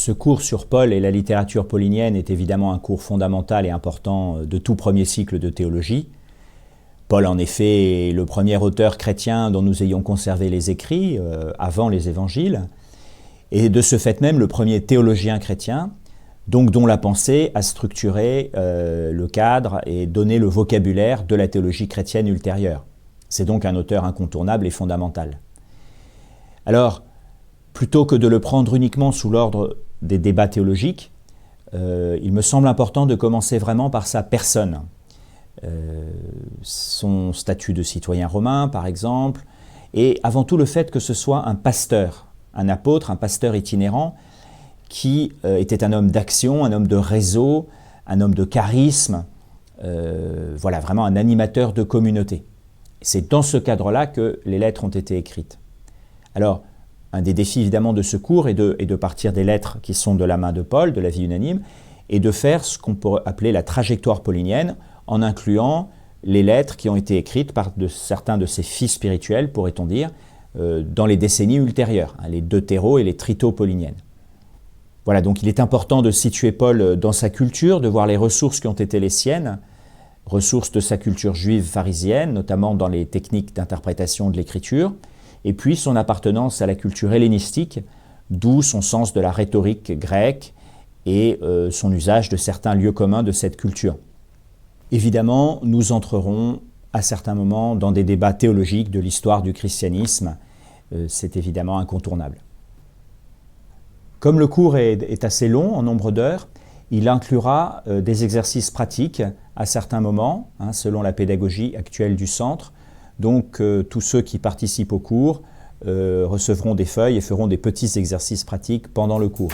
Ce cours sur Paul et la littérature paulinienne est évidemment un cours fondamental et important de tout premier cycle de théologie. Paul, en effet, est le premier auteur chrétien dont nous ayons conservé les écrits avant les évangiles, et de ce fait même le premier théologien chrétien, donc dont la pensée a structuré le cadre et donné le vocabulaire de la théologie chrétienne ultérieure. C'est donc un auteur incontournable et fondamental. Alors, plutôt que de le prendre uniquement sous l'ordre des débats théologiques, il me semble important de commencer vraiment par sa personne. Son statut de citoyen romain, par exemple, et avant tout le fait que ce soit un pasteur, un apôtre, un pasteur itinérant, qui était un homme d'action, un homme de réseau, un homme de charisme, voilà, vraiment un animateur de communauté. C'est dans ce cadre-là que les lettres ont été écrites. Alors, un des défis évidemment de ce cours est de partir des lettres qui sont de la main de Paul, de la vie unanime, et de faire ce qu'on pourrait appeler la trajectoire paulinienne, en incluant les lettres qui ont été écrites par certains de ses fils spirituels, pourrait-on dire, dans les décennies ultérieures, les deutéro et les trito pauliniennes. Voilà, donc il est important de situer Paul dans sa culture, de voir les ressources qui ont été les siennes, ressources de sa culture juive pharisienne, notamment dans les techniques d'interprétation de l'écriture, et puis son appartenance à la culture hellénistique, d'où son sens de la rhétorique grecque et son usage de certains lieux communs de cette culture. Évidemment, nous entrerons à certains moments dans des débats théologiques de l'histoire du christianisme, c'est évidemment incontournable. Comme le cours est assez long en nombre d'heures, il inclura des exercices pratiques à certains moments, selon la pédagogie actuelle du centre. Donc tous ceux qui participent au cours recevront des feuilles et feront des petits exercices pratiques pendant le cours.